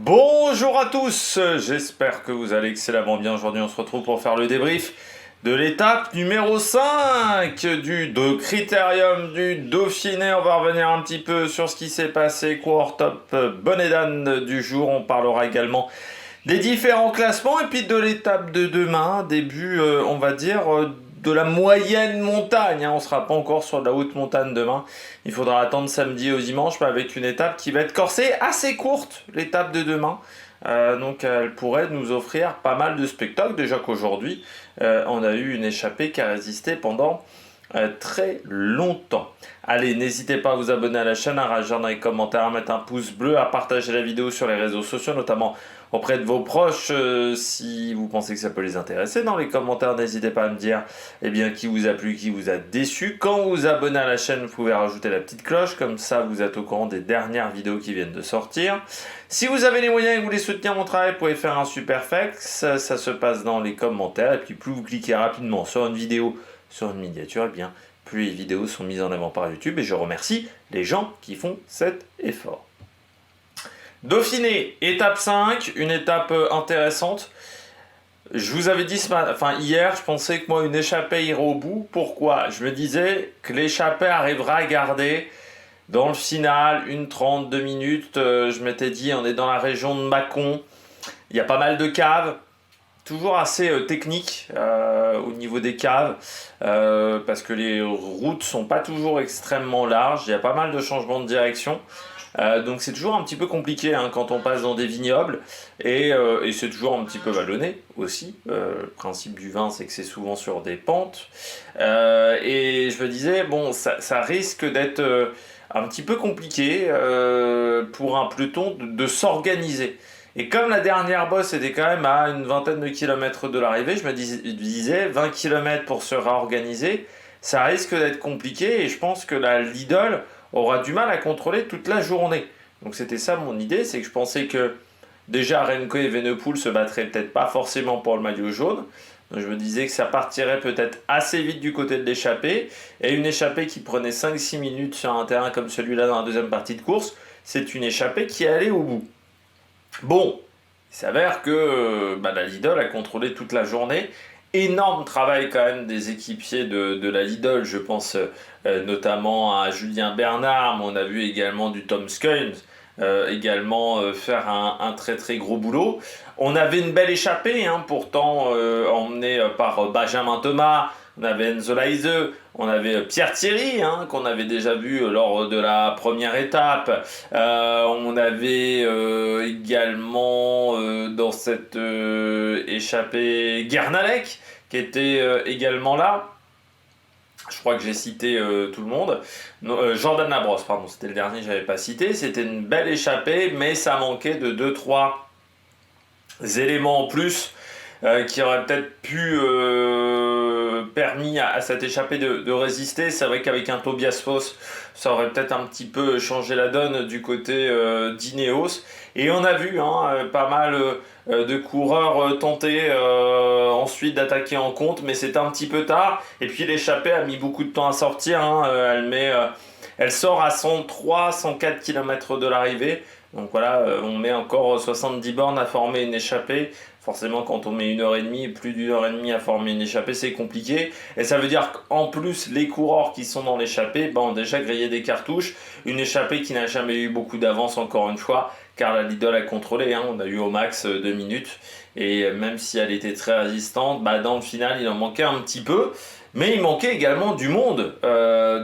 Bonjour à tous, j'espère que vous allez excellemment bien. Aujourd'hui on se retrouve pour faire le débrief de l'étape numéro 5 du Critérium du Dauphiné. On va revenir un petit peu sur ce qui s'est passé, coureur top bon et d'âne du jour. On parlera également des différents classements et puis de l'étape de demain, début on va dire de la moyenne montagne, hein. On ne sera pas encore sur de la haute montagne demain, il faudra attendre samedi au dimanche, mais avec une étape qui va être corsée, assez courte, l'étape de demain. Donc elle pourrait nous offrir pas mal de spectacles, déjà qu'aujourd'hui on a eu une échappée qui a résisté pendant très longtemps. Allez, n'hésitez pas à vous abonner à la chaîne, à réagir dans les commentaires, à mettre un pouce bleu, à partager la vidéo sur les réseaux sociaux, notamment auprès de vos proches, si vous pensez que ça peut les intéresser. Dans les commentaires, n'hésitez pas à me dire qui vous a plu, qui vous a déçu. Quand vous vous abonnez à la chaîne, vous pouvez rajouter la petite cloche, comme ça vous êtes au courant des dernières vidéos qui viennent de sortir. Si vous avez les moyens et que vous voulez soutenir mon travail, vous pouvez faire un super fax, ça se passe dans les commentaires. Et puis plus vous cliquez rapidement sur une vidéo, sur une miniature, plus les vidéos sont mises en avant par YouTube, et je remercie les gens qui font cet effort. Dauphiné, étape 5, une étape intéressante. Je vous avais dit hier, je pensais que moi une échappée irait au bout. Pourquoi? Je me disais que l'échappée arrivera à garder dans le final 1:32 minutes. Je m'étais dit, on est dans la région de Mâcon, il y a pas mal de caves. Toujours assez technique au niveau des caves parce que les routes sont pas toujours extrêmement larges, il y a pas mal de changements de direction, donc c'est toujours un petit peu compliqué quand on passe dans des vignobles, et c'est toujours un petit peu vallonné aussi. Le principe du vin, c'est que c'est souvent sur des pentes, et je me disais bon, ça risque d'être un petit peu compliqué pour un peloton de s'organiser. Et comme la dernière bosse était quand même à une vingtaine de kilomètres de l'arrivée, je me disais 20 km pour se réorganiser, ça risque d'être compliqué, et je pense que la Lidl aura du mal à contrôler toute la journée. Donc c'était ça mon idée, c'est que je pensais que déjà Remco Evenepoel se battrait peut-être pas forcément pour le maillot jaune. Donc je me disais que ça partirait peut-être assez vite du côté de l'échappée, et une échappée qui prenait 5-6 minutes sur un terrain comme celui-là dans la deuxième partie de course, c'est une échappée qui allait au bout. Bon, il s'avère que la Lidl a contrôlé toute la journée. Énorme travail quand même des équipiers de la Lidl, je pense notamment à Julien Bernard, mais on a vu également du Tom Skujns également faire un très très gros boulot. On avait une belle échappée, pourtant emmenée par Benjamin Thomas. On avait Enzo Leise, on avait Pierre Thierry, qu'on avait déjà vu lors de la première étape. On avait également dans cette échappée Guernalec, qui était également là. Je crois que j'ai cité tout le monde. Jordan Labrosse, pardon, c'était le dernier que je n'avais pas cité. C'était une belle échappée, mais ça manquait de 2-3 éléments en plus qui auraient peut-être pu permis à cette échappée de résister. C'est vrai qu'avec un Tobias Foss, ça aurait peut-être un petit peu changé la donne du côté d'Ineos. Et on a vu pas mal de coureurs tenter ensuite d'attaquer en compte, mais c'était un petit peu tard. Et puis l'échappée a mis beaucoup de temps à sortir. Elle sort à 103-104 km de l'arrivée. Donc voilà, on met encore 70 bornes à former une échappée. Forcément, quand on met 1h30, plus d'1h30 à former une échappée, c'est compliqué. Et ça veut dire qu'en plus, les coureurs qui sont dans l'échappée ont déjà grillé des cartouches. Une échappée qui n'a jamais eu beaucoup d'avance, encore une fois, car la Lidl a contrôlé. On a eu au max 2 minutes. Et même si elle était très résistante, dans le final, il en manquait un petit peu. Mais il manquait également du monde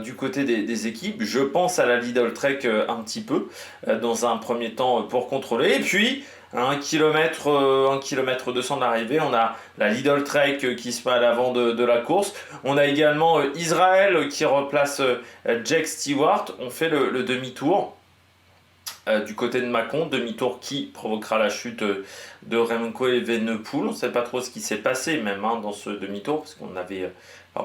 du côté des équipes. Je pense à la Lidl Trek un petit peu, dans un premier temps pour contrôler. Et puis, à 1 km 200 d'arrivée, on a la Lidl Trek qui se met à l'avant de la course. On a également Israël qui replace Jake Stewart. On fait le demi-tour. Du côté de Mâcon, demi-tour qui provoquera la chute de Remco Evenepoel. On ne sait pas trop ce qui s'est passé même dans ce demi-tour, parce qu'on avait,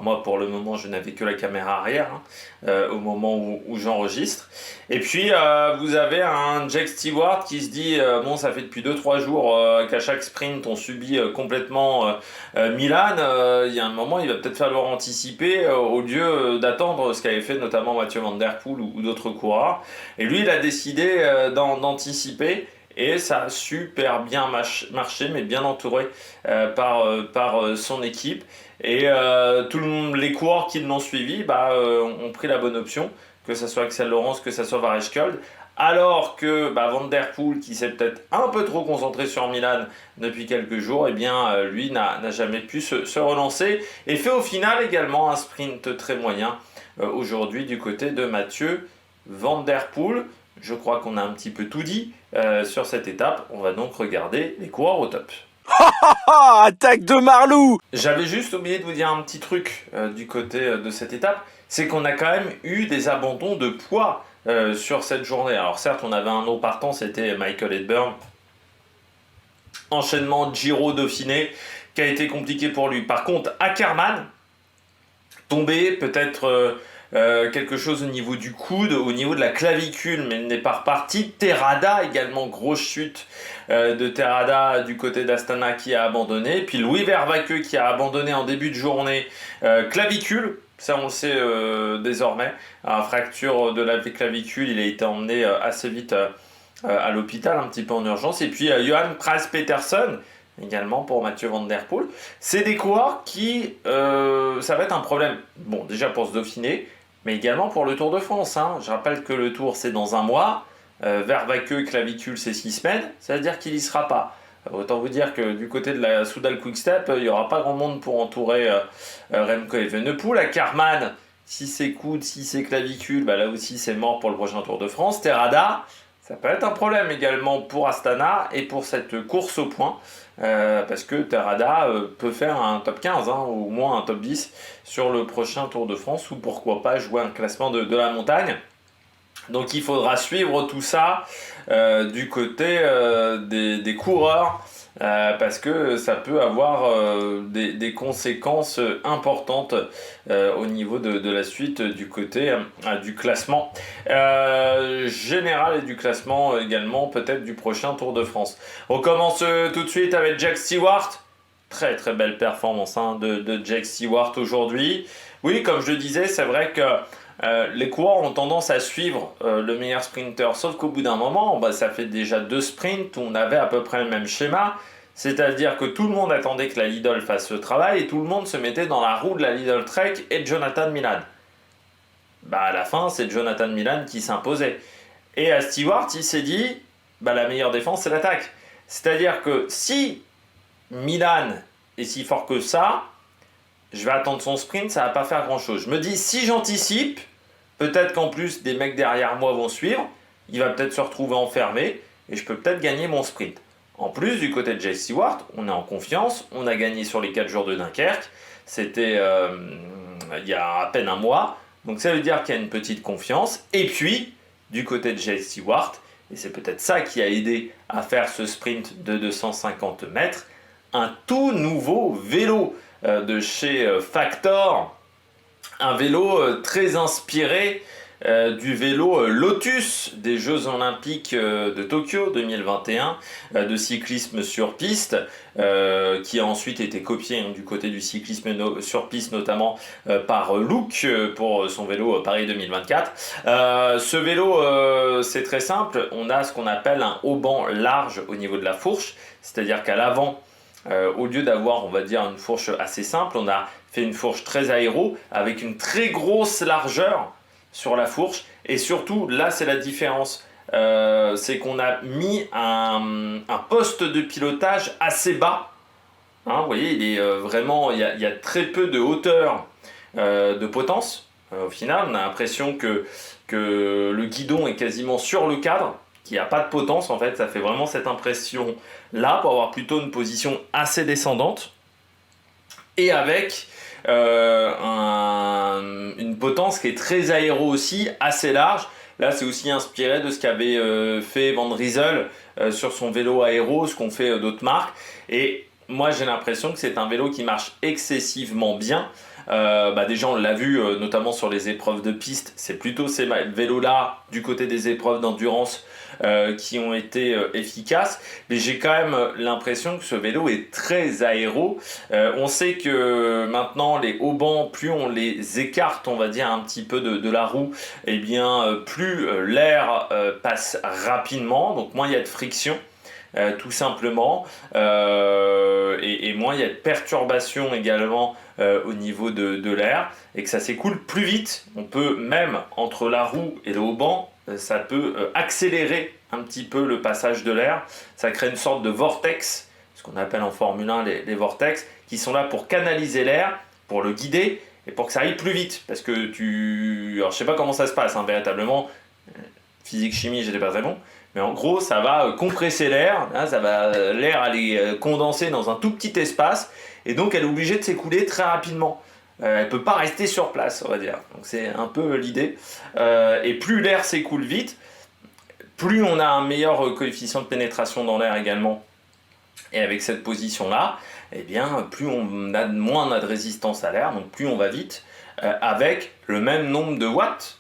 moi pour le moment je n'avais que la caméra arrière au moment où j'enregistre. Et puis vous avez un Jake Stewart qui se dit bon, ça fait depuis 2-3 jours qu'à chaque sprint on subit complètement Milan. Il y a un moment il va peut-être falloir anticiper au lieu d'attendre ce qu'avait fait notamment Mathieu Van Der Poel ou d'autres coureurs. Et lui il a décidé d'anticiper, et ça a super bien marché, mais bien entouré par son équipe. Et les coureurs qui l'ont suivi ont pris la bonne option, que ce soit Axel Laurence, que ce soit Varejkold. Alors que Van Der Poel, qui s'est peut-être un peu trop concentré sur Milan depuis quelques jours, eh bien, lui n'a jamais pu se relancer et fait au final également un sprint très moyen aujourd'hui du côté de Mathieu Van Der Poel. Je crois qu'on a un petit peu tout dit sur cette étape. On va donc regarder les coureurs au top. Attaque de Marlou! J'avais juste oublié de vous dire un petit truc du côté de cette étape, c'est qu'on a quand même eu des abandons de poids sur cette journée. Alors certes, on avait un nom partant, c'était Michael Edburn. Enchaînement Giro-Dauphiné qui a été compliqué pour lui. Par contre, Ackermann, tombé, peut-être quelque chose au niveau du coude, au niveau de la clavicule, mais il n'est pas reparti. Terrada également, grosse chute de Terrada du côté d'Astana qui a abandonné. Puis Louis Vervaeke qui a abandonné en début de journée, clavicule. Ça, on le sait désormais. Fracture de la clavicule, il a été emmené assez vite à l'hôpital, un petit peu en urgence. Et puis Johan Pryce-Peterson, également pour Mathieu Van Der Poel. C'est des coureurs qui, ça va être un problème. Bon, déjà pour ce Dauphiné, mais également pour le Tour de France. Je rappelle que le Tour, c'est dans un mois. Vervaeke, clavicule, c'est 6 semaines. Ça veut dire qu'il n'y sera pas. Autant vous dire que du côté de la Soudal Quick-Step, il n'y aura pas grand monde pour entourer Remco Evenepoel. Ackermann, si c'est coude, si c'est clavicule, là aussi c'est mort pour le prochain Tour de France. Terrada, ça peut être un problème également pour Astana et pour cette course au point. Parce que Terrada peut faire un top 15 ou au moins un top 10 sur le prochain Tour de France, ou pourquoi pas jouer un classement de la montagne. Donc il faudra suivre tout ça du côté des coureurs, parce que ça peut avoir des conséquences importantes au niveau de la suite du côté du classement général et du classement également peut-être du prochain Tour de France. On commence tout de suite avec Jack Stewart. Très très belle performance de Jack Stewart aujourd'hui. Oui, comme je le disais, c'est vrai que les coureurs ont tendance à suivre le meilleur sprinter, sauf qu'au bout d'un moment, ça fait déjà 2 sprints où on avait à peu près le même schéma, c'est-à-dire que tout le monde attendait que la Lidl fasse le travail et tout le monde se mettait dans la roue de la Lidl Trek et de Jonathan Milan. À la fin, c'est Jonathan Milan qui s'imposait. Et à Stewart, il s'est dit, la meilleure défense, c'est l'attaque. C'est-à-dire que si Milan est si fort que ça, je vais attendre son sprint, ça va pas faire grand-chose. Je me dis, si j'anticipe, peut-être qu'en plus, des mecs derrière moi vont suivre, il va peut-être se retrouver enfermé, et je peux peut-être gagner mon sprint. En plus, du côté de Jay Stewart, on est en confiance, on a gagné sur les 4 jours de Dunkerque, c'était il y a à peine un mois, donc ça veut dire qu'il y a une petite confiance. Et puis, du côté de Jay Stewart, et c'est peut-être ça qui a aidé à faire ce sprint de 250 mètres, un tout nouveau vélo de chez Factor, un vélo très inspiré du vélo Lotus des Jeux Olympiques de Tokyo 2021 de cyclisme sur piste, qui a ensuite été copié du côté du cyclisme sur piste, notamment par Look pour son vélo Paris 2024. Ce vélo, c'est très simple, on a ce qu'on appelle un haubans large au niveau de la fourche, c'est-à-dire qu'à l'avant, au lieu d'avoir, on va dire, une fourche assez simple, on a fait une fourche très aéro avec une très grosse largeur sur la fourche. Et surtout, là, c'est la différence. C'est qu'on a mis un poste de pilotage assez bas. Vous voyez, il est vraiment, il y a très peu de hauteur de potence. Au final, on a l'impression que le guidon est quasiment sur le cadre, qu'il n'y a pas de potence en fait. Ça fait vraiment cette impression là pour avoir plutôt une position assez descendante et avec une potence qui est très aéro aussi, assez large. Là, c'est aussi inspiré de ce qu'avait fait Van Rysel sur son vélo aéro, ce qu'ont fait d'autres marques. Et moi, j'ai l'impression que c'est un vélo qui marche excessivement bien. Déjà, on l'a vu notamment sur les épreuves de piste. C'est plutôt ces vélos-là, du côté des épreuves d'endurance, qui ont été efficaces. Mais j'ai quand même l'impression que ce vélo est très aéro. On sait que maintenant, les haubans, plus on les écarte, on va dire, un petit peu de la roue, plus l'air passe rapidement, donc moins il y a de friction. tout simplement, et moins il y a de perturbations également au niveau de l'air, et que ça s'écoule plus vite. On peut même, entre la roue et le haut-banc, ça peut accélérer un petit peu le passage de l'air. Ça crée une sorte de vortex, ce qu'on appelle en Formule 1 les vortex, qui sont là pour canaliser l'air, pour le guider, et pour que ça aille plus vite. Parce que alors je sais pas comment ça se passe, hein, véritablement, physique, chimie, j'étais pas très bon, mais en gros, ça va compresser l'air, hein, l'air aller condenser dans un tout petit espace, et donc elle est obligée de s'écouler très rapidement. Elle peut pas rester sur place, on va dire. Donc c'est un peu l'idée. Et plus l'air s'écoule vite, plus on a un meilleur coefficient de pénétration dans l'air également. Et avec cette position-là, eh bien, moins on a de résistance à l'air, donc plus on va vite, avec le même nombre de watts.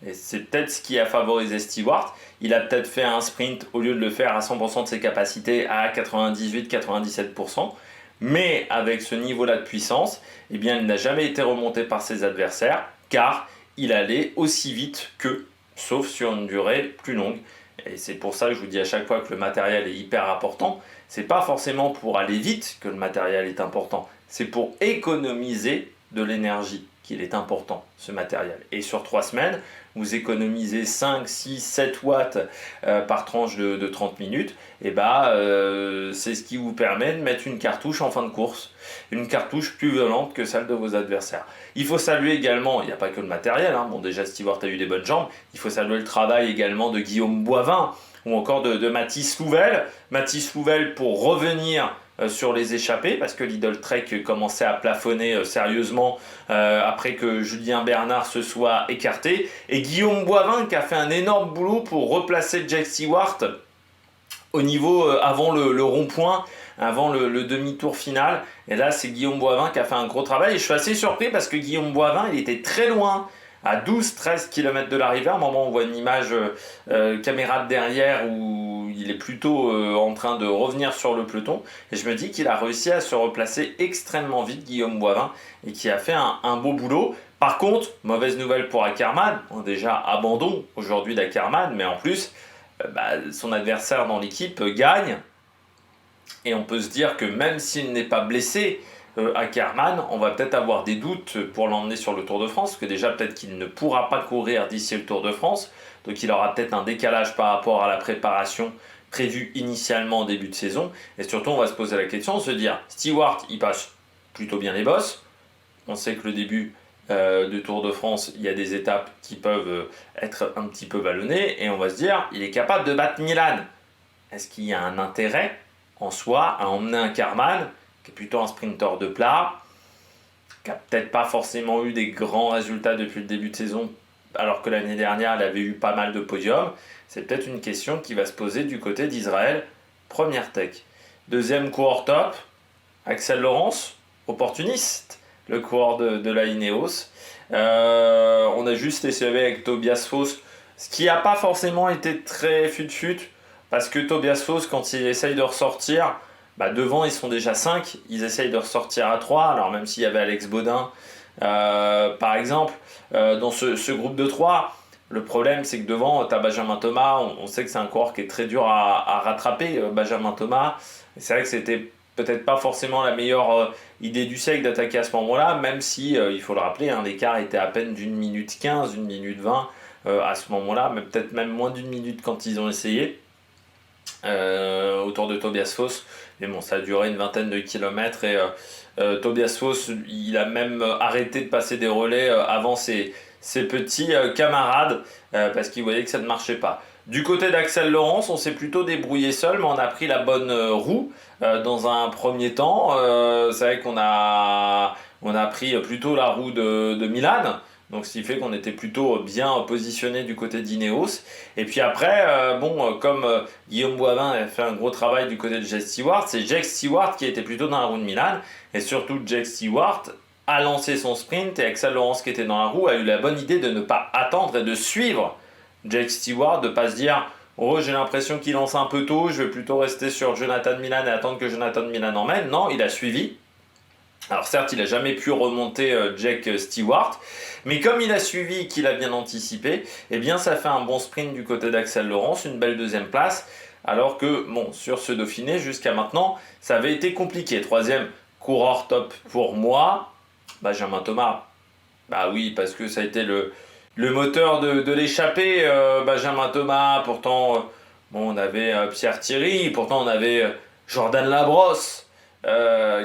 Et c'est peut-être ce qui a favorisé Stewart. Il a peut-être fait un sprint, au lieu de le faire à 100% de ses capacités, à 98-97%. Mais avec ce niveau-là de puissance, eh bien, il n'a jamais été remonté par ses adversaires, car il allait aussi vite qu'eux, sauf sur une durée plus longue. Et c'est pour ça que je vous dis à chaque fois que le matériel est hyper important. C'est pas forcément pour aller vite que le matériel est important, c'est pour économiser de l'énergie qu'il est important, ce matériel. Et sur 3 semaines, vous économisez 5, 6, 7 watts par tranche de 30 minutes, et c'est ce qui vous permet de mettre une cartouche en fin de course, une cartouche plus violente que celle de vos adversaires. Il faut saluer également, il n'y a pas que le matériel, hein. Bon, déjà Stewart a eu des bonnes jambes, il faut saluer le travail également de Guillaume Boivin, ou encore de Mathis Louvel. Mathis Louvel pour revenir sur les échappées, parce que Lidl Trek commençait à plafonner sérieusement après que Julien Bernard se soit écarté, et Guillaume Boivin qui a fait un énorme boulot pour replacer Jack Stewart au niveau avant le rond-point, avant le demi-tour final. Et là c'est Guillaume Boivin qui a fait un gros travail, et je suis assez surpris parce que Guillaume Boivin il était très loin, à 12-13 km de l'arrivée. À un moment, on voit une image caméra de derrière où il est plutôt en train de revenir sur le peloton. Et je me dis qu'il a réussi à se replacer extrêmement vite, Guillaume Boivin, et qui a fait un beau boulot. Par contre, mauvaise nouvelle pour Ackermann. Bon, déjà, abandon aujourd'hui d'Ackermann, mais en plus, son adversaire dans l'équipe gagne. Et on peut se dire que même s'il n'est pas blessé, Ackermann, on va peut-être avoir des doutes pour l'emmener sur le Tour de France, parce que déjà peut-être qu'il ne pourra pas courir d'ici le Tour de France, donc il aura peut-être un décalage par rapport à la préparation prévue initialement en début de saison, et surtout on va se poser la question, se dire, Stewart il passe plutôt bien les bosses, on sait que le début de Tour de France, il y a des étapes qui peuvent être un petit peu vallonnées, et on va se dire, il est capable de battre Milan. Est-ce qu'il y a un intérêt en soi à emmener un Ackermann qui est plutôt un sprinter de plat, qui n'a peut-être pas forcément eu des grands résultats depuis le début de saison, alors que l'année dernière, il avait eu pas mal de podiums? C'est peut-être une question qui va se poser du côté d'Israël. Première tech. Deuxième coureur top, Axel Laurence, opportuniste, le coureur de la Ineos. On a juste essayé avec Tobias Foss, ce qui n'a pas forcément été très fut-fut, parce que Tobias Foss, quand il essaye de ressortir, devant ils sont déjà 5, ils essayent de ressortir à 3, alors même s'il y avait Alex Baudin par exemple dans ce groupe de 3, le problème c'est que devant tu as Benjamin Thomas, on sait que c'est un coureur qui est très dur à rattraper, Benjamin Thomas, et c'est vrai que c'était peut-être pas forcément la meilleure idée du siècle d'attaquer à ce moment-là, même si il faut le rappeler, hein, l'écart était à peine d'1 minute 15, 1 minute 20 à ce moment-là, mais peut-être même moins d'1 minute quand ils ont essayé. Autour de Tobias Foss, mais bon, ça a duré une vingtaine de kilomètres, et Tobias Foss il a même arrêté de passer des relais avant ses petits camarades parce qu'il voyait que ça ne marchait pas. Du côté d'Axel Laurence, on s'est plutôt débrouillé seul, mais on a pris la bonne roue dans un premier temps. C'est vrai qu'on a pris plutôt la roue de Milan, donc ce qui fait qu'on était plutôt bien positionné du côté d'Ineos. Et puis après, comme Guillaume Boivin a fait un gros travail du côté de Jack Stewart, c'est Jack Stewart qui était plutôt dans la roue de Milan, et surtout Jack Stewart a lancé son sprint, et Axel Laurence qui était dans la roue a eu la bonne idée de ne pas attendre et de suivre Jack Stewart, de ne pas se dire « Oh, j'ai l'impression qu'il lance un peu tôt, je vais plutôt rester sur Jonathan Milan et attendre que Jonathan Milan emmène ». Non, il a suivi. Alors certes, il n'a jamais pu remonter Jack Stewart, mais comme il a suivi et qu'il a bien anticipé, eh bien ça fait un bon sprint du côté d'Axel Laurence, une belle deuxième place. alors que bon, sur ce Dauphiné, jusqu'à maintenant, ça avait été compliqué. Troisième coureur top pour moi, Benjamin Thomas. Bah oui, parce que ça a été le moteur de l'échappée, Benjamin Thomas. Pourtant, bon, on avait Pierre Thierry, pourtant on avait Jordan Labrosse,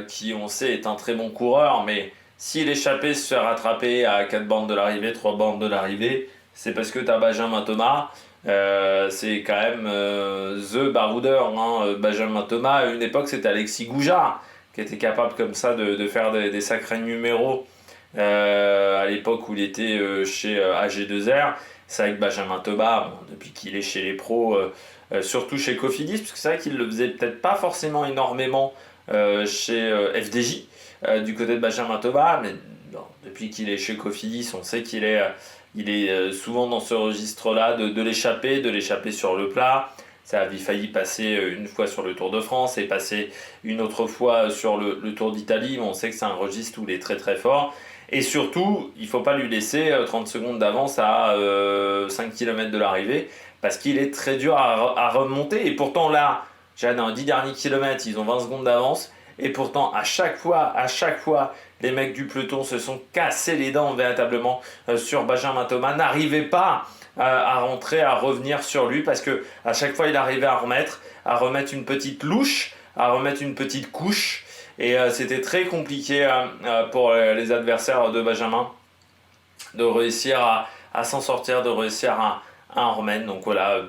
qui on sait est un très bon coureur, mais si l'échappée se fait rattraper à 4 bandes de l'arrivée, 3 bandes de l'arrivée, c'est parce que tu as Benjamin Thomas. C'est quand même the baroudeur, hein. Benjamin Thomas, à une époque c'était Alexis Goujard qui était capable comme ça de faire des sacrés numéros à l'époque où il était chez AG2R. C'est vrai que Benjamin Thomas, bon, depuis qu'il est chez les pros, surtout chez Cofidis, parce que c'est vrai qu'il le faisait peut-être pas forcément énormément chez FDJ, du côté de Benjamin Thomas, mais bon, depuis qu'il est chez Cofidis, on sait qu'il est, souvent dans ce registre-là de l'échapper sur le plat. Ça avait failli passer une fois sur le Tour de France et passer une autre fois sur le Tour d'Italie. On sait que c'est un registre où il est très très fort. Et surtout, il ne faut pas lui laisser 30 secondes d'avance à 5 km de l'arrivée parce qu'il est très dur à remonter. Et pourtant là, dans les 10 derniers kilomètres, ils ont 20 secondes d'avance. Et pourtant, à chaque fois, les mecs du peloton se sont cassés les dents véritablement sur Benjamin Thomas, n'arrivaient pas à rentrer, à revenir sur lui parce que à chaque fois il arrivait à remettre une petite louche, à remettre une petite couche et c'était très compliqué pour les adversaires de Benjamin de réussir à s'en sortir, de réussir à en remettre. Donc voilà,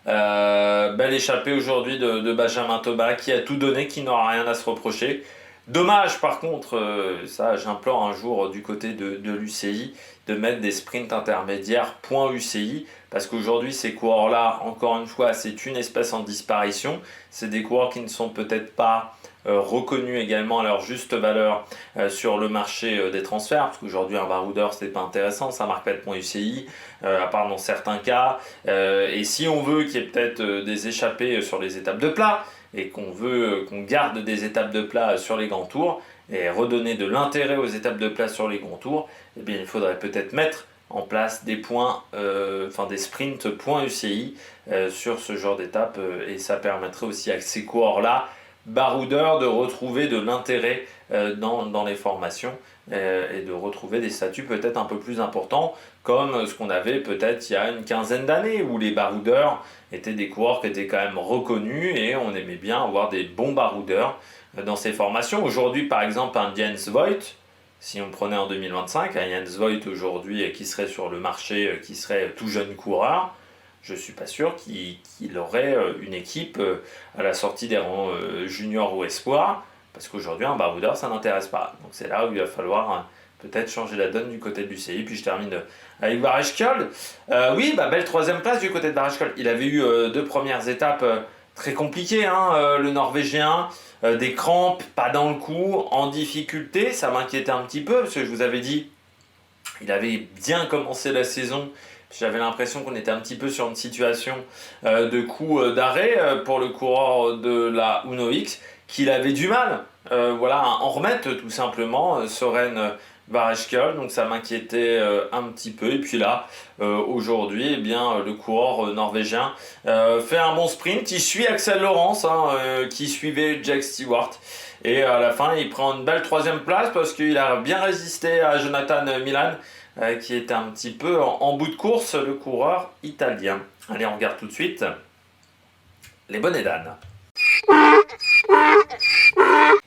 belle échappée aujourd'hui de Benjamin Thomas qui a tout donné, qui n'aura rien à se reprocher. Dommage par contre, ça j'implore un jour du côté de l'UCI de mettre des sprints intermédiaires point UCI parce qu'aujourd'hui ces coureurs-là, encore une fois, c'est une espèce en disparition. C'est des coureurs qui ne sont peut-être pas reconnus également à leur juste valeur sur le marché des transferts parce qu'aujourd'hui un baroudeur c'est pas intéressant, ça marque pas de point UCI à part dans certains cas et si on veut qu'il y ait peut-être des échappées sur les étapes de plat et qu'on veut qu'on garde des étapes de plat sur les grands tours et redonner de l'intérêt aux étapes de plat sur les grands tours, eh bien, il faudrait peut-être mettre en place des points, des sprints points UCI sur ce genre d'étape et ça permettrait aussi à ces coureurs-là, baroudeurs, de retrouver de l'intérêt dans les formations et de retrouver des statuts peut-être un peu plus importants comme ce qu'on avait peut-être il y a une quinzaine d'années où les baroudeurs étaient des coureurs qui étaient quand même reconnus et on aimait bien avoir des bons baroudeurs dans ces formations. Aujourd'hui par exemple un Jens Voigt, si on prenait en 2025 un Jens Voigt aujourd'hui qui serait sur le marché, qui serait tout jeune coureur, je ne suis pas sûr qu'il aurait une équipe à la sortie des rangs juniors ou espoirs, parce qu'aujourd'hui un baroudeur ça n'intéresse pas. Donc c'est là où il va falloir peut-être changer la donne du côté de l'UCI. Puis je termine avec Varechkjold. Oui, belle troisième place du côté de Varechkjold. Il avait eu deux premières étapes très compliquées, le Norvégien. Des crampes, pas dans le cou, en difficulté, ça m'inquiétait un petit peu parce que je vous avais dit, il avait bien commencé la saison, j'avais l'impression qu'on était un petit peu sur une situation de coup d'arrêt pour le coureur de la Uno X, qu'il avait du mal à en remettre tout simplement, Søren Varechkjold, donc ça m'inquiétait un petit peu. Et puis là, aujourd'hui, le coureur norvégien fait un bon sprint. Il suit Axel Lorentz, qui suivait Jack Stewart. Et à la fin, il prend une belle troisième place parce qu'il a bien résisté à Jonathan Milan, qui était un petit peu en bout de course, le coureur italien. Allez, on regarde tout de suite les bonnets d'âne.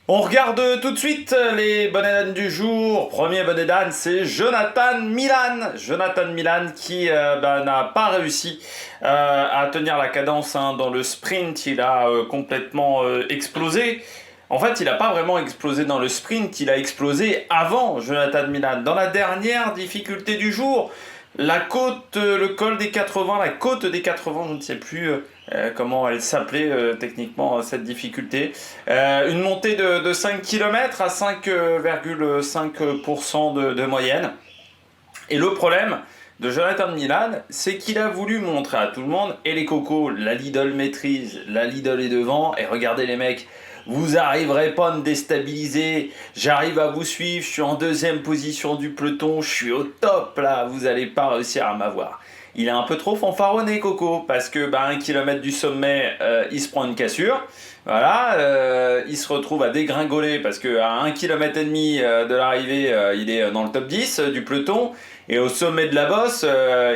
On regarde tout de suite les bonnets d'âne du jour. Premier bonnet d'âne, c'est Jonathan Milan. Jonathan Milan qui n'a pas réussi à tenir la cadence dans le sprint. Il a complètement explosé. En fait, il n'a pas vraiment explosé dans le sprint, il a explosé avant Jonathan Milan. Dans la dernière difficulté du jour, la côte, le col des 80, la côte des 80, je ne sais plus comment elle s'appelait techniquement cette difficulté. Une montée de 5 km à 5,5% de moyenne. Et le problème de Jonathan Milan, c'est qu'il a voulu montrer à tout le monde, et les cocos, la Lidl maîtrise, la Lidl est devant, et regardez les mecs, vous n'arriverez pas à me déstabiliser, j'arrive à vous suivre, je suis en deuxième position du peloton, je suis au top là, vous n'allez pas réussir à m'avoir. il est un peu trop fanfaronné, Coco, parce que 1 kilomètre du sommet, il se prend une cassure. Voilà, il se retrouve à dégringoler parce qu'à 1,5 km de l'arrivée, il est dans le top 10 du peloton. Et au sommet de la bosse,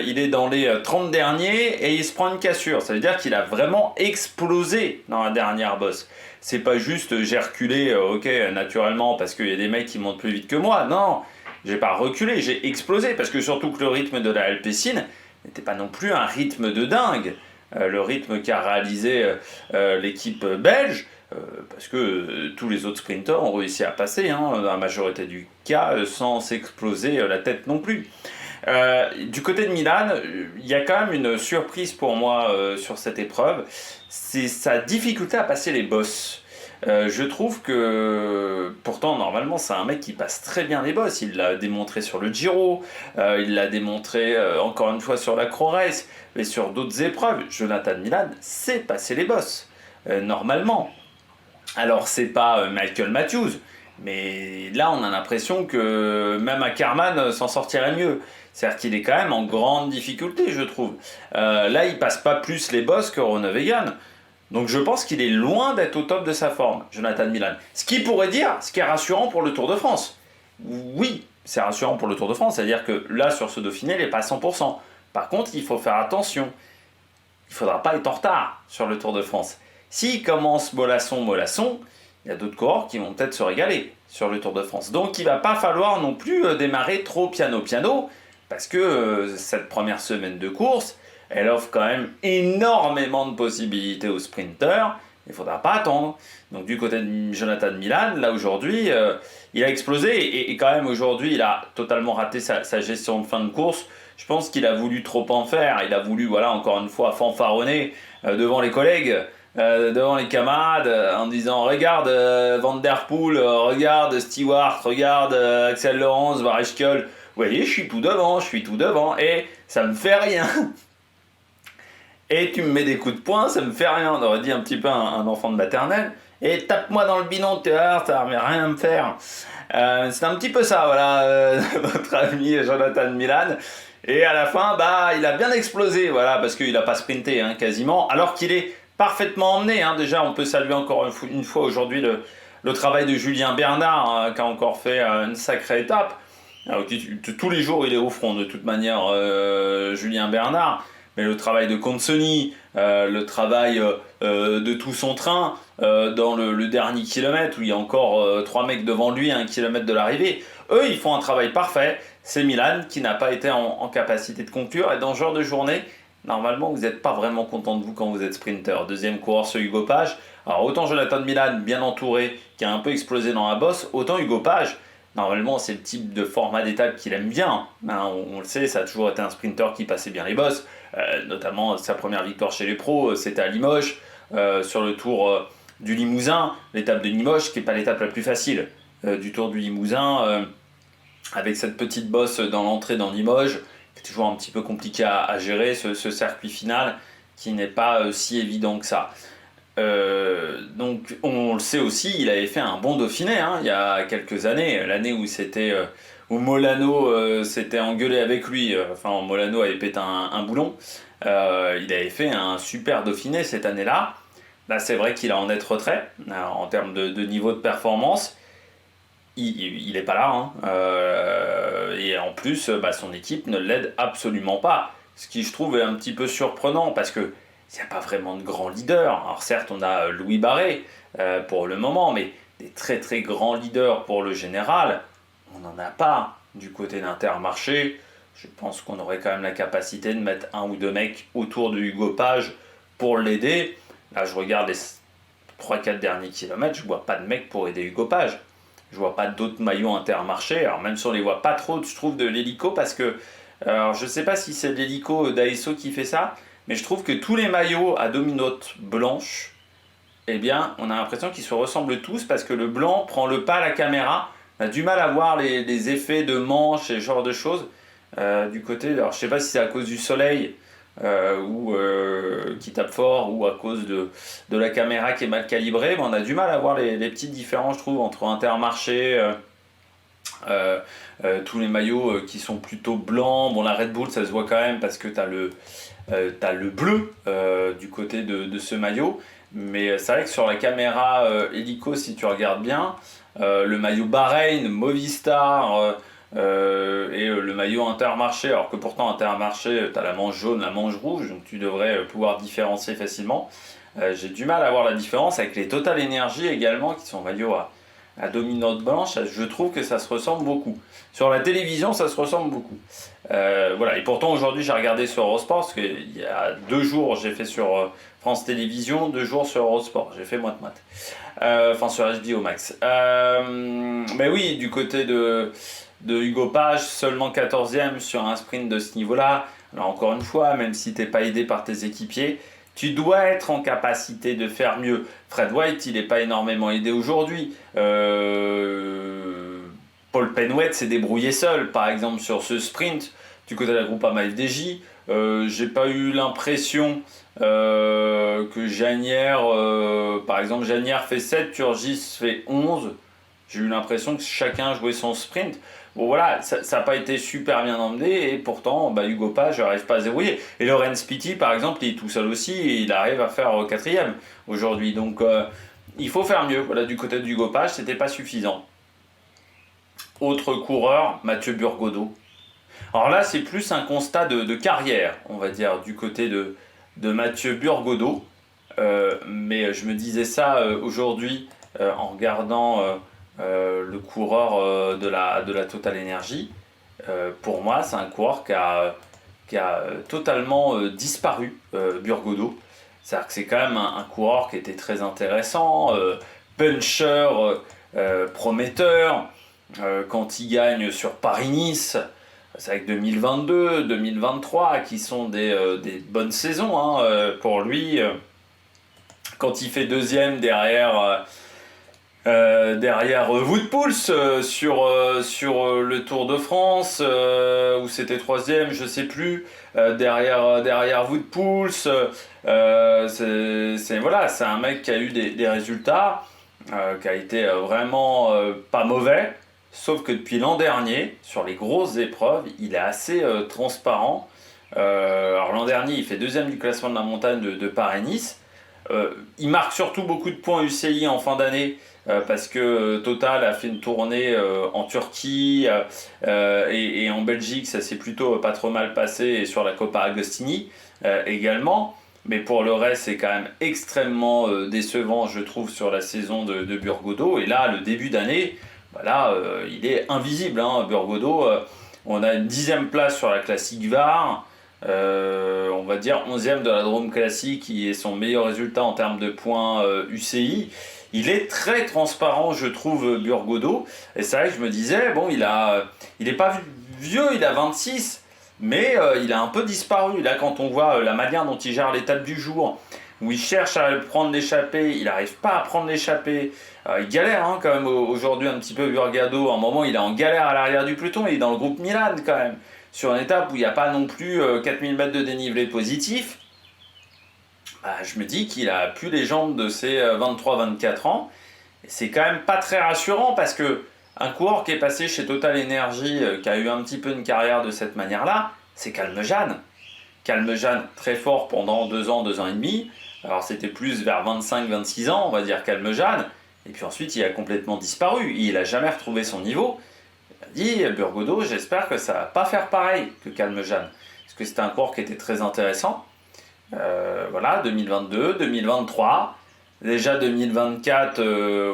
il est dans les 30 derniers et il se prend une cassure. Ça veut dire qu'il a vraiment explosé dans la dernière bosse. C'est pas juste j'ai reculé, ok, naturellement, parce qu'il y a des mecs qui montent plus vite que moi. Non, j'ai pas reculé, j'ai explosé. Parce que surtout que le rythme de la Alpecin n'était pas non plus un rythme de dingue. Le rythme qu'a réalisé l'équipe belge, parce que tous les autres sprinters ont réussi à passer, dans la majorité du cas, sans s'exploser la tête non plus. Du côté de Milan, il y a quand même une surprise pour moi sur cette épreuve, c'est sa difficulté à passer les bosses. Je trouve que, pourtant, normalement, c'est un mec qui passe très bien les bosses. Il l'a démontré sur le Giro, il l'a démontré encore une fois sur la Croix-Race, mais sur d'autres épreuves. Jonathan Milan sait passer les bosses, normalement. Alors, c'est pas Michael Matthews, mais là, on a l'impression que même Ackermann s'en sortirait mieux. C'est-à-dire qu'il est quand même en grande difficulté, je trouve. Là, il passe pas plus les bosses que Groenewegen. Donc je pense qu'il est loin d'être au top de sa forme, Jonathan Milan. Ce qui pourrait dire, ce qui est rassurant pour le Tour de France. Oui, c'est rassurant pour le Tour de France, c'est-à-dire que là, sur ce Dauphiné, il n'est pas à 100%. Par contre, il faut faire attention. Il ne faudra pas être en retard sur le Tour de France. S'il commence mollasson, il y a d'autres coureurs qui vont peut-être se régaler sur le Tour de France. Donc il ne va pas falloir non plus démarrer trop piano, parce que cette première semaine de course, elle offre quand même énormément de possibilités aux sprinteurs. Il ne faudra pas attendre. Donc du côté de Jonathan Milan, là aujourd'hui, il a explosé. Et quand même aujourd'hui, il a totalement raté sa gestion de fin de course. Je pense qu'il a voulu trop en faire. Il a voulu, voilà, encore une fois, fanfaronner devant les collègues, devant les camarades, en disant « Regarde Van Der Poel, regarde Stewart, regarde Axel Laurens, Varechkel. Vous voyez, je suis tout devant. Et ça me fait rien. » Et tu me mets des coups de poing, ça me fait rien. On aurait dit un petit peu un enfant de maternelle. Et tape-moi dans le bidon, tu vois, ça ne rien à me faire. C'est un petit peu ça, voilà, notre ami Jonathan Milan. Et à la fin, il a bien explosé, voilà, parce qu'il n'a pas sprinté quasiment, alors qu'il est parfaitement emmené. Déjà, on peut saluer encore une fois aujourd'hui le travail de Julien Bernard, qui a encore fait une sacrée étape. Alors, tous les jours, il est au front, de toute manière, Julien Bernard. Mais le travail de Consoni, le travail de tout son train dans le dernier kilomètre où il y a encore 3 mecs devant lui à 1 kilomètre de l'arrivée, eux ils font un travail parfait. C'est Milan qui n'a pas été en capacité de conclure, et dans ce genre de journée, normalement vous n'êtes pas vraiment content de vous quand vous êtes sprinter. Deuxième coureur sur Hugo Page. Alors autant Jonathan Milan bien entouré qui a un peu explosé dans la bosse, autant Hugo Page. Normalement, c'est le type de format d'étape qu'il aime bien. On le sait, ça a toujours été un sprinter qui passait bien les bosses. Notamment, sa première victoire chez les pros, c'était à Limoges, sur le Tour du Limousin. L'étape de Limoges, qui n'est pas l'étape la plus facile du Tour du Limousin, avec cette petite bosse dans l'entrée dans Limoges, qui est toujours un petit peu compliqué à gérer, ce circuit final, qui n'est pas si évident que ça. Donc on le sait aussi, il avait fait un bon Dauphiné il y a quelques années, l'année où Molano s'était engueulé avec lui, Molano avait pété un boulon, il avait fait un super Dauphiné cette année-là. Là c'est vrai qu'il a en net retrait en termes de niveau de performance, il n'est pas là, et en plus son équipe ne l'aide absolument pas, ce qui je trouve est un petit peu surprenant parce que il n'y a pas vraiment de grands leaders. Alors certes, on a Louis Barré pour le moment, mais des très très grands leaders pour le général, on n'en a pas du côté d'Intermarché. Je pense qu'on aurait quand même la capacité de mettre 1 ou 2 mecs autour de Hugo Page pour l'aider. Là, je regarde les 3-4 derniers kilomètres, je ne vois pas de mecs pour aider Hugo Page. Je ne vois pas d'autres maillots Intermarché. Alors même si on ne les voit pas trop, je trouve, de l'hélico, parce que je ne sais pas si c'est l'hélico d'ASO qui fait ça, mais je trouve que tous les maillots à dominote blanche, eh bien, on a l'impression qu'ils se ressemblent tous parce que le blanc prend le pas à la caméra. On a du mal à voir les effets de manches et ce genre de choses du côté. Alors, je ne sais pas si c'est à cause du soleil ou qui tape fort ou à cause de la caméra qui est mal calibrée, mais on a du mal à voir les petites différences, je trouve, entre Intermarché Tous les maillots qui sont plutôt blancs. Bon, la Red Bull, ça se voit quand même parce que t'as le bleu du côté de ce maillot. Mais c'est vrai que sur la caméra hélico, si tu regardes bien, le maillot Bahreïn, Movistar et le maillot Intermarché, alors que pourtant Intermarché, tu as la manche jaune, la manche rouge, donc tu devrais pouvoir différencier facilement. J'ai du mal à voir la différence avec les Total Energy également, qui sont maillots à dominante blanche. Je trouve que ça se ressemble beaucoup. Sur la télévision, ça se ressemble beaucoup. Voilà. Et pourtant, aujourd'hui, j'ai regardé sur Eurosport, parce qu'il y a 2 jours, j'ai fait sur France Télévisions, 2 jours sur Eurosport. J'ai fait moite-moite. Enfin, sur HBO Max. Mais oui, du côté de Hugo Page, seulement 14e sur un sprint de ce niveau-là. Alors, encore une fois, même si tu n'es pas aidé par tes équipiers, tu dois être en capacité de faire mieux. Fred White, il n'est pas énormément aidé aujourd'hui. Paul Penwet s'est débrouillé seul, par exemple, sur ce sprint du côté de la Groupama FDJ. J'ai pas eu l'impression que Janière, par exemple, Janière fait 7, Turgis fait 11. J'ai eu l'impression que chacun jouait son sprint. Bon voilà, ça n'a pas été super bien emmené et pourtant Hugo Page n'arrive pas à se débrouiller. Et Lorenz Pitti par exemple, il est tout seul aussi et il arrive à faire 4e aujourd'hui. Donc il faut faire mieux. Voilà, du côté de Hugo Page, c'était pas suffisant. Autre coureur, Mathieu Burgodeau. Alors là, c'est plus un constat de carrière, on va dire, du côté de Mathieu Burgodeau. Mais je me disais ça aujourd'hui en regardant le coureur de la Total Energy. Pour moi, c'est un coureur qui a totalement disparu, Burgodeau. C'est-à-dire que c'est quand même un coureur qui était très intéressant, puncher, prometteur. Quand il gagne sur Paris-Nice, c'est avec 2022, 2023 qui sont des bonnes saisons pour lui. Quand il fait 2e derrière Wout Poels sur le Tour de France, ou c'était 3e, je sais plus, derrière Wout Poels, c'est un mec qui a eu des résultats, qui a été vraiment pas mauvais, sauf que depuis l'an dernier, sur les grosses épreuves, il est assez transparent. Alors l'an dernier, il fait 2e du classement de la montagne de Paris-Nice. Il marque surtout beaucoup de points UCI en fin d'année parce que Total a fait une tournée en Turquie et en Belgique, ça s'est plutôt pas trop mal passé, et sur la Coppa Agostini également. Mais pour le reste, c'est quand même extrêmement décevant, je trouve, sur la saison de Burgodeau. Et là, le début d'année, il est invisible, Burgodeau. On a une 10e place sur la classique VAR. On va dire 11e de la Drôme Classique, qui est son meilleur résultat en termes de points UCI. Il est très transparent, je trouve, Burgodeau. Et c'est vrai que je me disais, bon, il est pas vieux, il a 26, mais il a un peu disparu. Là, quand on voit la manière dont il gère l'étape du jour, où il cherche à prendre l'échappée, il n'arrive pas à prendre l'échappée. Il galère quand même aujourd'hui un petit peu, Burgodeau. À un moment, il est en galère à l'arrière du peloton, il est dans le groupe Milan quand même, sur une étape où il n'y a pas non plus 4000 mètres de dénivelé positif. Je me dis qu'il a plus les jambes de ses 23-24 ans. Et c'est quand même pas très rassurant, parce que un coureur qui est passé chez Total Energy, qui a eu un petit peu une carrière de cette manière-là, c'est Calmejane. Calmejane, très fort pendant 2 ans, 2 ans et demi. Alors c'était plus vers 25-26 ans, on va dire, Calmejane. Et puis ensuite, il a complètement disparu. Il n'a jamais retrouvé son niveau. Il a dit, Burgodeau, j'espère que ça ne va pas faire pareil que Calmejane. Parce que c'était un coureur qui était très intéressant. 2022, 2023. Déjà 2024,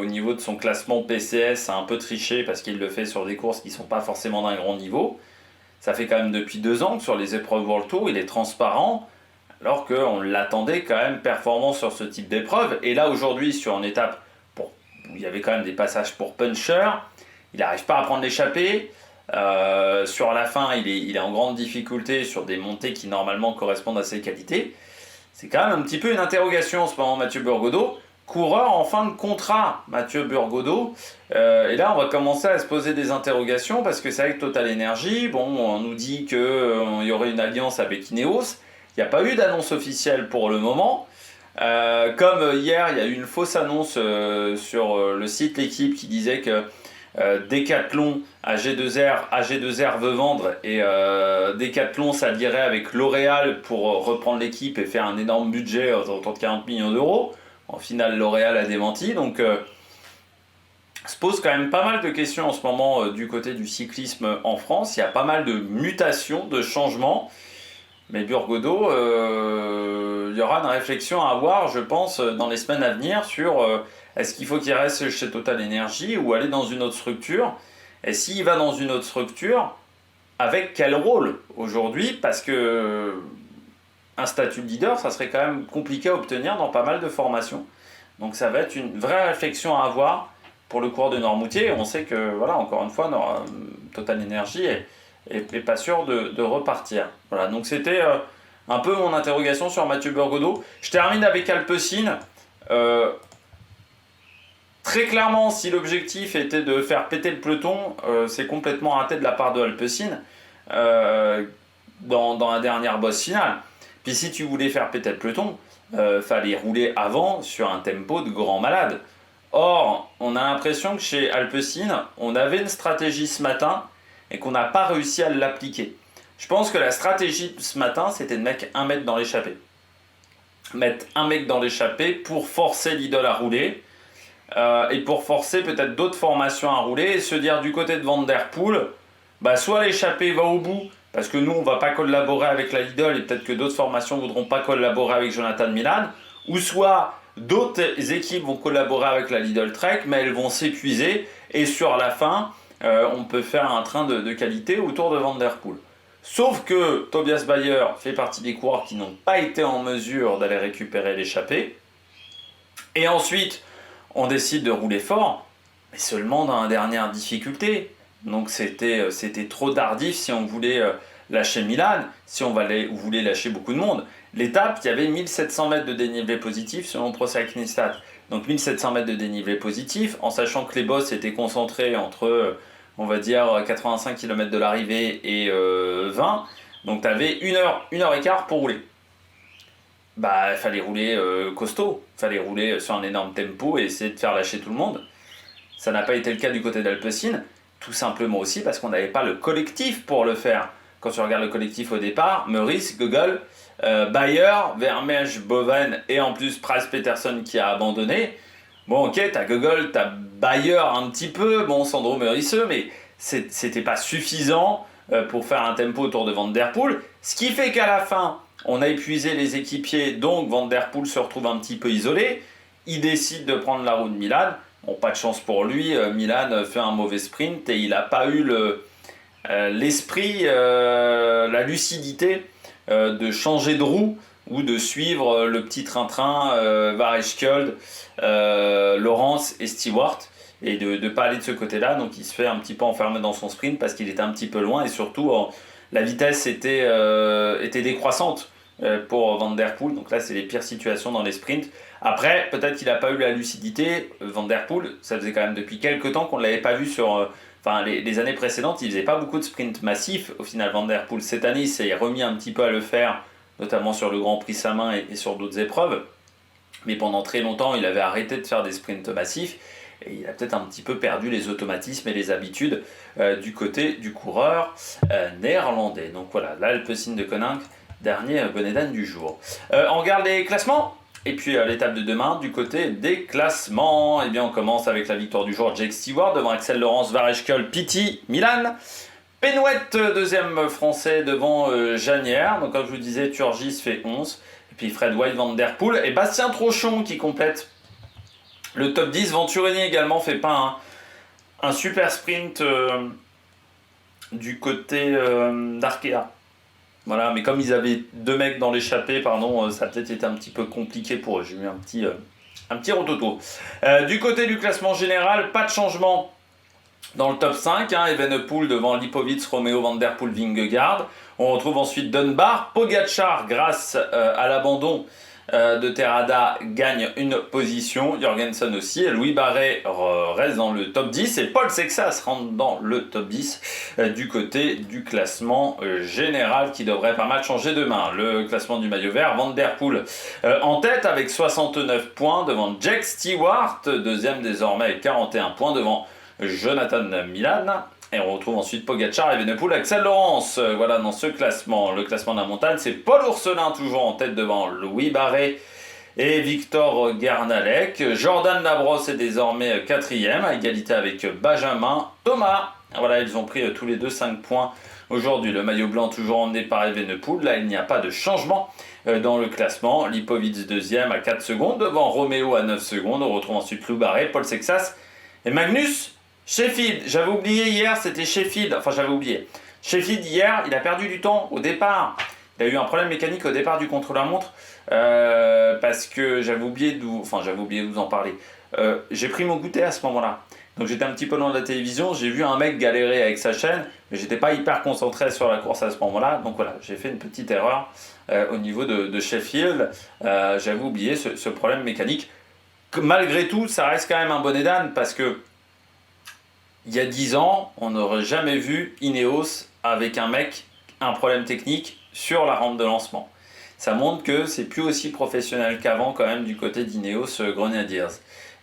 au niveau de son classement PCS, a un peu triché parce qu'il le fait sur des courses qui ne sont pas forcément d'un grand niveau. Ça fait quand même depuis 2 ans que sur les épreuves World Tour, il est transparent, alors qu'on l'attendait quand même performant sur ce type d'épreuve. Et là, aujourd'hui, sur une étape où il y avait quand même des passages pour puncher, il n'arrive pas à prendre l'échappée. Sur la fin, il est en grande difficulté sur des montées qui normalement correspondent à ses qualités. C'est quand même un petit peu une interrogation en ce moment, Mathieu Burgodeau. Coureur en fin de contrat, Mathieu Burgodeau. Et là, on va commencer à se poser des interrogations, parce que c'est avec Total Energy. Bon, on nous dit qu'il y aurait une alliance avec Ineos. Il n'y a pas eu d'annonce officielle pour le moment. Comme hier, il y a eu une fausse annonce sur le site L'équipe qui disait que Decathlon, AG2R veut vendre et Decathlon s'allierait avec L'Oréal pour reprendre l'équipe et faire un énorme budget autour de 40 millions d'euros. En final, L'Oréal a démenti, donc se pose quand même pas mal de questions en ce moment du côté du cyclisme en France. Il y a pas mal de mutations, de changements. Mais Burgodeau, il y aura une réflexion à avoir, je pense, dans les semaines à venir sur est-ce qu'il faut qu'il reste chez Total Energy ou aller dans une autre structure. Et s'il va dans une autre structure, avec quel rôle aujourd'hui? Parce que un statut de leader, ça serait quand même compliqué à obtenir dans pas mal de formations. Donc ça va être une vraie réflexion à avoir pour le cours de Noirmoutier. On sait que, voilà, encore une fois, Total Energy est pas sûr de repartir. Voilà, donc c'était un peu mon interrogation sur Mathieu Burgodeau. Je termine avec Alpecin. Très clairement, si l'objectif était de faire péter le peloton, c'est complètement raté de la part de Alpecin dans la dernière bosse finale. Puis si tu voulais faire péter le peloton, fallait rouler avant sur un tempo de grand malade. Or, on a l'impression que chez Alpecin, on avait une stratégie ce matin et qu'on n'a pas réussi à l'appliquer. Je pense que la stratégie ce matin, c'était de mettre un mec dans l'échappée. Mettre un mec dans l'échappée pour forcer l'idole à rouler et pour forcer peut-être d'autres formations à rouler et se dire du côté de Van Der Poel, bah soit l'échappée va au bout, parce que nous on ne va pas collaborer avec la Lidl et peut-être que d'autres formations ne voudront pas collaborer avec Jonathan Milan, ou soit d'autres équipes vont collaborer avec la Lidl Trek, mais elles vont s'épuiser et sur la fin, on peut faire un train de qualité autour de Van Der Poel. Sauf que Tobias Bayer fait partie des coureurs qui n'ont pas été en mesure d'aller récupérer l'échappée. Et ensuite, on décide de rouler fort, mais seulement dans la dernière difficulté. Donc c'était trop tardif si on voulait lâcher Milan, si on voulait lâcher beaucoup de monde. L'étape, il y avait 1700 mètres de dénivelé positif selon ProCycling-Stats. Donc 1700 mètres de dénivelé positif, en sachant que les bosses étaient concentrés entre, on va dire, 85 km de l'arrivée et 20. Donc tu avais 1 heure et quart pour rouler. Bah, il fallait rouler costaud, il fallait rouler sur un énorme tempo et essayer de faire lâcher tout le monde. Ça n'a pas été le cas du côté d'Alpecin, tout simplement aussi parce qu'on n'avait pas le collectif pour le faire. Quand tu regardes le collectif au départ, Meurice, Gögel, Bayer, Vermeersch, Boven et en plus Price Peterson qui a abandonné. Bon, ok, t'as Gögel, t'as Bayer un petit peu, bon, Sandro Meurice, mais c'était pas suffisant pour faire un tempo autour de Van Der Poel. Ce qui fait qu'à la fin, on a épuisé les équipiers, donc Van Der Poel se retrouve un petit peu isolé. Il décide de prendre la route de Milan. Bon, pas de chance pour lui, Milan fait un mauvais sprint et il n'a pas eu l'esprit, la lucidité de changer de roue ou de suivre le petit train-train Varechkjold, Laurens et Stewart et de ne pas aller de ce côté-là. Donc il se fait un petit peu enfermer dans son sprint parce qu'il était un petit peu loin et surtout la vitesse était décroissante pour Van Der Poel. Donc là, c'est les pires situations dans les sprints. Après, peut-être qu'il n'a pas eu la lucidité. Van Der Poel, ça faisait quand même depuis quelques temps qu'on ne l'avait pas vu sur... les années précédentes, il ne faisait pas beaucoup de sprints massifs. Au final, Van Der Poel, cette année, il s'est remis un petit peu à le faire, notamment sur le Grand Prix Samin et sur d'autres épreuves. Mais pendant très longtemps, il avait arrêté de faire des sprints massifs. Et il a peut-être un petit peu perdu les automatismes et les habitudes du côté du coureur néerlandais. Donc voilà, l'Alpecin de Koninck, dernier Bonnedan du jour. On regarde les classements. Et puis l'étape de demain, du côté des classements, eh bien on commence avec la victoire du jour, Jake Stewart devant Axel Laurens, Varechkjold, Pitti, Milan. Penouette, deuxième français devant Janière. Donc comme je vous disais, Turgis fait 11. Et puis Fred White, Van Der Poel et Bastien Trochon qui complète le top 10. Venturini également fait pas un super sprint du côté d'Arkea. Voilà, mais comme ils avaient 2 mecs dans l'échappée, ça a peut-être été un petit peu compliqué pour eux. J'ai eu un petit rototo. Du côté du classement général, pas de changement dans le top 5. Evenepoel devant Lipovic, Romeo, Van Der Poel, Vingegaard. On retrouve ensuite Dunbar. Pogacar, grâce à l'abandon de Terrada, gagne une position. Jorgensen aussi. Louis Barret reste dans le top 10. Et Paul Sexas rentre dans le top 10 du côté du classement général qui devrait pas mal changer demain. Le classement du maillot vert, Van Der Poel en tête avec 69 points devant Jake Stewart. Deuxième désormais avec 41 points devant Jonathan Milan. Et on retrouve ensuite Pogacar, Evenepoel, Axel Laurence. Voilà, dans ce classement. Le classement de la montagne, c'est Paul Ourselin toujours en tête devant Louis Barret et Victor Gernalec. Jordan Labrosse est désormais 4e, à égalité avec Benjamin Thomas. Voilà, ils ont pris tous les deux 5 points aujourd'hui. Le maillot blanc toujours emmené par Evenepoel. Là, il n'y a pas de changement dans le classement. Lipovic 2e à 4 secondes, devant Roméo à 9 secondes. On retrouve ensuite Louis Barret, Paul Sexas et Magnus Sheffield. J'avais oublié hier, c'était Sheffield. Enfin, j'avais oublié. Sheffield hier, il a perdu du temps au départ. Il a eu un problème mécanique au départ du contre-la-montre parce que j'avais oublié de vous en parler. J'ai pris mon goûter à ce moment-là. Donc j'étais un petit peu loin de la télévision, j'ai vu un mec galérer avec sa chaîne, mais j'étais pas hyper concentré sur la course à ce moment-là. Donc voilà, j'ai fait une petite erreur au niveau de Sheffield. J'avais oublié ce problème mécanique. Malgré tout, ça reste quand même un bonnet d'âne parce que il y a 10 ans, on n'aurait jamais vu Ineos avec un problème technique sur la rampe de lancement. Ça montre que c'est plus aussi professionnel qu'avant quand même du côté d'Ineos Grenadiers.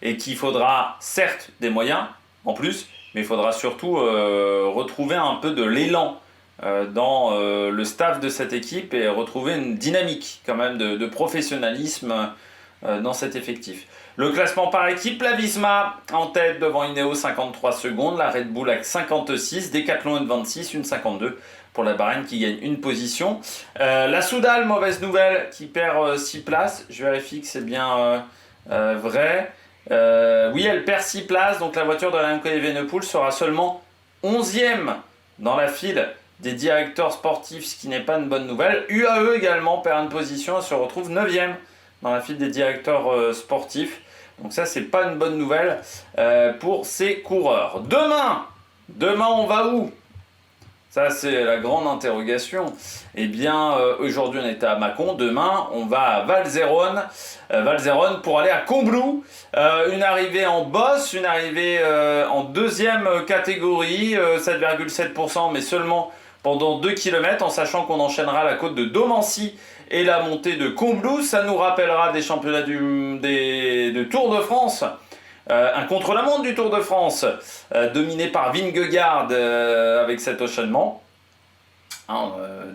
Et qu'il faudra certes des moyens en plus, mais il faudra surtout retrouver un peu de l'élan dans le staff de cette équipe et retrouver une dynamique quand même de professionnalisme dans cet effectif. Le classement par équipe, la Visma en tête devant Ineos 53 secondes, la Red Bull avec 56, Decathlon 26, une 52 pour la Bahreïn qui gagne une position. La Soudal, mauvaise nouvelle, qui perd 6 places. Je vérifie que c'est bien vrai. Oui, elle perd 6 places, donc la voiture de Remco Evenepoel sera seulement 11e dans la file des directeurs sportifs, ce qui n'est pas une bonne nouvelle. UAE également perd une position, elle se retrouve 9e dans la file des directeurs sportifs. Donc ça, c'est pas une bonne nouvelle pour ces coureurs. Demain on va où ? Ça, c'est la grande interrogation. Eh bien, aujourd'hui, on était à Mâcon. Demain, on va à Valzerone. Valzerone pour aller à Combloux. Une arrivée en boss, une arrivée en deuxième catégorie, 7,7%, mais seulement pendant 2 km, en sachant qu'on enchaînera la côte de Domancy et la montée de Combloux. Ça nous rappellera des championnats de Tour de France. Un contre-la-montre du Tour de France, dominé par Vingegaard avec cet enchaînement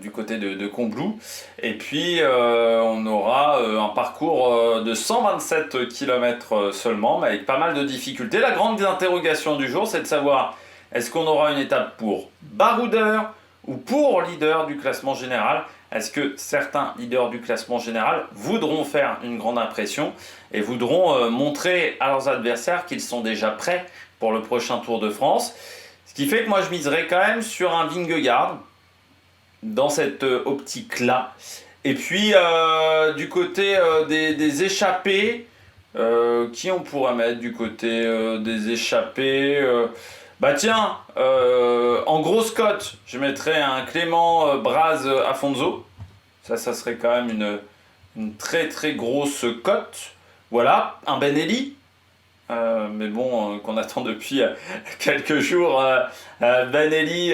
du côté de Combloux. Et puis on aura un parcours de 127 km seulement, mais avec pas mal de difficultés. La grande interrogation du jour, c'est de savoir est-ce qu'on aura une étape pour baroudeur ou pour leader du classement général. Est-ce que certains leaders du classement général voudront faire une grande impression et voudront montrer à leurs adversaires qu'ils sont déjà prêts pour le prochain Tour de France? Ce qui fait que moi je miserais quand même sur un Vingegaard dans cette optique-là. Et puis du côté des échappés, qui on pourrait mettre du côté des échappés bah tiens, en grosse cote, je mettrais un Clément Braz Afonso. Ça serait quand même une très très grosse cote. Voilà, un Benelli. Mais bon, qu'on attend depuis quelques jours. Benelli,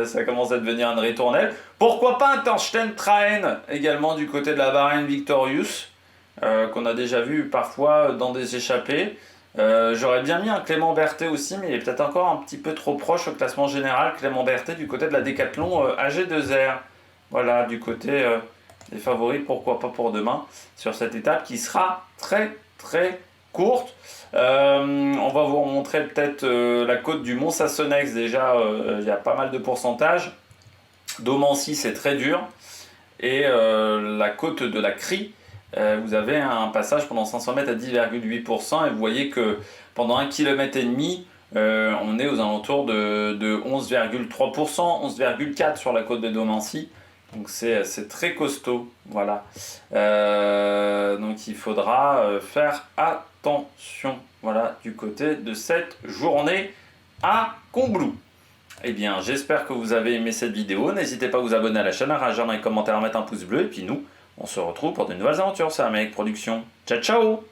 ça commence à devenir une ritournelle. Pourquoi pas un Torsten Traen également du côté de la Bahreïn Victorious, qu'on a déjà vu parfois dans des échappées. J'aurais bien mis un Clément Berthet aussi, mais il est peut-être encore un petit peu trop proche au classement général. Clément Berthet du côté de la Decathlon AG2R. Voilà, du côté des favoris, pourquoi pas pour demain, sur cette étape qui sera très très courte. On va vous montrer peut-être la côte du Mont Sassonex. Déjà, il y a pas mal de pourcentages. Domancy, c'est très dur. Et la côte de la Crie, vous avez un passage pendant 500 mètres à 10,8% et vous voyez que pendant 1,5 km, on est aux alentours de 11,3%, 11,4% sur la côte de Domancy. Donc c'est très costaud, voilà. Donc il faudra faire attention, voilà, du côté de cette journée à Combloux. Eh bien, j'espère que vous avez aimé cette vidéo. N'hésitez pas à vous abonner à la chaîne, à réagir dans les commentaires, à mettre un pouce bleu. Et puis nous, on se retrouve pour de nouvelles aventures. C'est Amérique Production. Ciao, ciao!